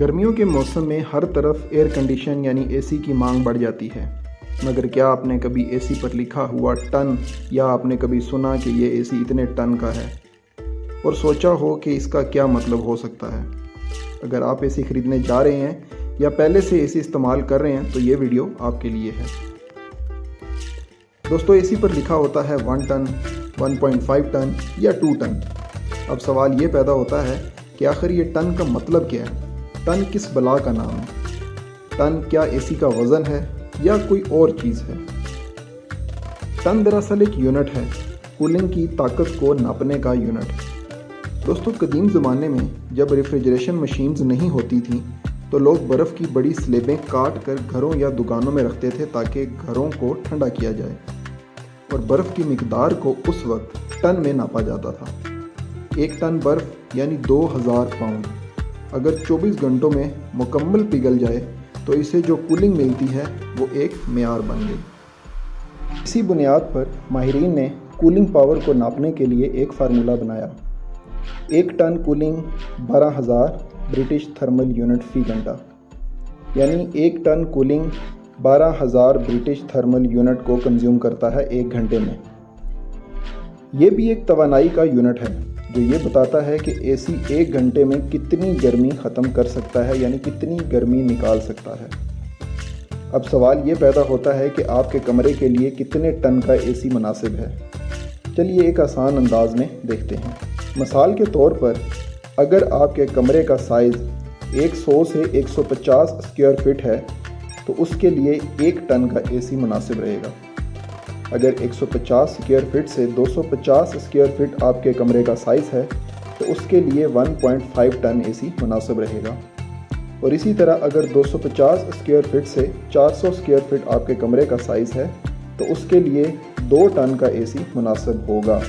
गर्मियों के मौसम में हर तरफ एयर कंडीशन यानी एसी की मांग बढ़ जाती है, मगर क्या आपने कभी एसी पर लिखा हुआ टन या आपने कभी सुना कि ये एसी इतने टन का है और सोचा हो कि इसका क्या मतलब हो सकता है। अगर आप एसी ख़रीदने जा रहे हैं या पहले से एसी इस्तेमाल कर रहे हैं तो ये वीडियो आपके लिए है। दोस्तों, एसी पर लिखा होता है 1 टन, 1.5 टन या 2 टन। अब सवाल ये पैदा होता है कि आखिर ये टन का मतलब क्या है? टन किस बला का नाम है? टन क्या एसी का वज़न है या कोई और चीज़ है? टन दरअसल एक यूनिट है, कूलिंग की ताकत को नापने का यूनिट। दोस्तों, कदीम ज़माने में जब रेफ्रिजरेशन मशीन्स नहीं होती थीं तो लोग बर्फ़ की बड़ी स्लेबें काट कर घरों या दुकानों में रखते थे ताकि घरों को ठंडा किया जाए, और बर्फ़ की मिकदार को उस वक्त टन में नापा जाता था। 1 टन बर्फ़ यानी 2000 पाउंड अगर 24 घंटों में मुकम्मल पिघल जाए तो इसे जो कूलिंग मिलती है वो एक मेयार बन गई। इसी बुनियाद पर माहिरीन ने कूलिंग पावर को नापने के लिए एक फार्मूला बनाया। 1 ton cooling 12,000 British thermal unit फ़ी घंटा, यानी 1 ton cooling 12,000 British thermal unit को कंज्यूम करता है 1 घंटे में। ये भी एक तवानाई का यूनिट है जो ये बताता है कि एसी 1 घंटे में कितनी गर्मी ख़त्म कर सकता है, यानी कितनी गर्मी निकाल सकता है। अब सवाल ये पैदा होता है कि आपके कमरे के लिए कितने टन का एसी मुनासिब है। चलिए एक आसान अंदाज में देखते हैं। मिसाल के तौर पर अगर आपके कमरे का साइज़ 100 से 150 स्क्वायर फीट है तो उसके लिए 1 टन का एसी मुनासिब रहेगा। अगर 150 स्क्वायर फीट से 250 स्क्वायर फीट आपके कमरे का साइज़ है तो उसके लिए 1.5 टन एसी मुनासिब रहेगा। और इसी तरह अगर 250 स्क्वायर फीट से 400 स्क्वायर फीट आपके कमरे का साइज़ है तो उसके लिए 2 टन का एसी मुनासिब होगा।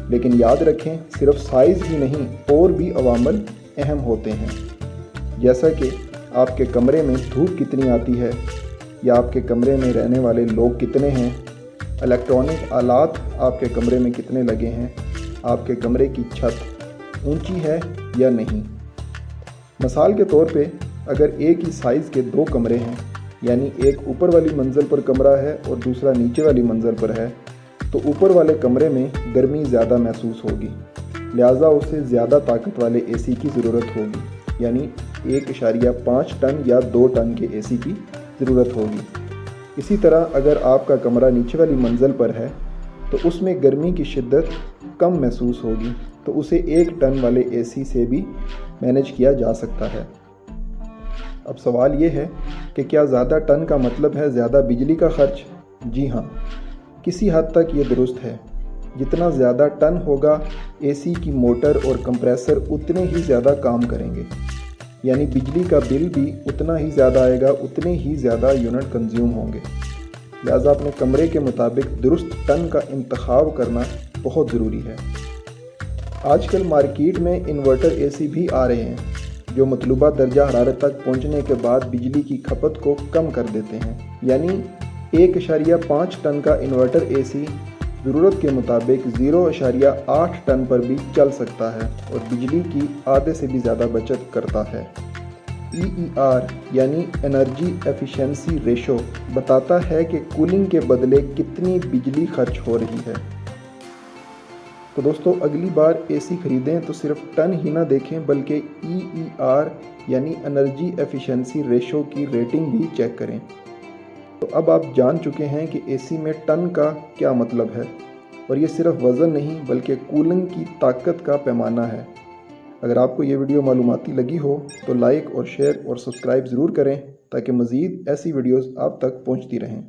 लेकिन याद रखें, सिर्फ साइज़ ही नहीं और भी अवामल अहम होते हैं, जैसा कि आपके कमरे में धूप कितनी आती है या आपके कमरे में रहने वाले लोग कितने हैं, इलेक्ट्रॉनिक आलात आपके कमरे में कितने लगे हैं, आपके कमरे की छत ऊंची है या नहीं। मिसाल के तौर पे अगर एक ही साइज़ के 2 कमरे हैं, यानी एक ऊपर वाली मंजिल पर कमरा है और दूसरा नीचे वाली मंजिल पर है, तो ऊपर वाले कमरे में गर्मी ज़्यादा महसूस होगी, लिहाजा उसे ज़्यादा ताकत वाले एसी की ज़रूरत होगी, यानी 1.5 टन या 2 टन के एसी की ज़रूरत होगी। इसी तरह अगर आपका कमरा नीचे वाली मंजिल पर है तो उसमें गर्मी की शिद्दत कम महसूस होगी, तो उसे 1 टन वाले एसी से भी मैनेज किया जा सकता है। अब सवाल ये है कि क्या ज़्यादा टन का मतलब है ज़्यादा बिजली का खर्च? जी हाँ, किसी हद तक ये दुरुस्त है। जितना ज़्यादा टन होगा एसी की मोटर और कंप्रेसर उतने ही ज़्यादा काम करेंगे, यानी बिजली का बिल भी उतना ही ज़्यादा आएगा, उतने ही ज़्यादा यूनिट कंज्यूम होंगे। लिहाजा अपने कमरे के मुताबिक दुरुस्त टन का इंतखाब करना बहुत ज़रूरी है। आजकल मार्केट में इन्वर्टर एसी भी आ रहे हैं जो मतलूबा दर्जा हरारत तक पहुंचने के बाद बिजली की खपत को कम कर देते हैं, यानी 1.5 टन का इन्वर्टर एसी ज़रूरत के मुताबिक 0.8 टन पर भी चल सकता है और बिजली की आधे से भी ज़्यादा बचत करता है। EER यानी एनर्जी एफिशिएंसी रेशो बताता है कि कूलिंग के बदले कितनी बिजली खर्च हो रही है। तो दोस्तों, अगली बार एसी ख़रीदें तो सिर्फ टन ही ना देखें बल्कि EER यानी एनर्जी एफिशिएंसी रेशो की रेटिंग भी चेक करें। तो अब आप जान चुके हैं कि एसी में टन का क्या मतलब है, और ये सिर्फ वज़न नहीं बल्कि कूलिंग की ताकत का पैमाना है। अगर आपको ये वीडियो मालूमाती लगी हो तो लाइक और शेयर और सब्सक्राइब ज़रूर करें ताकि मज़ीद ऐसी वीडियोज़ आप तक पहुँचती रहें।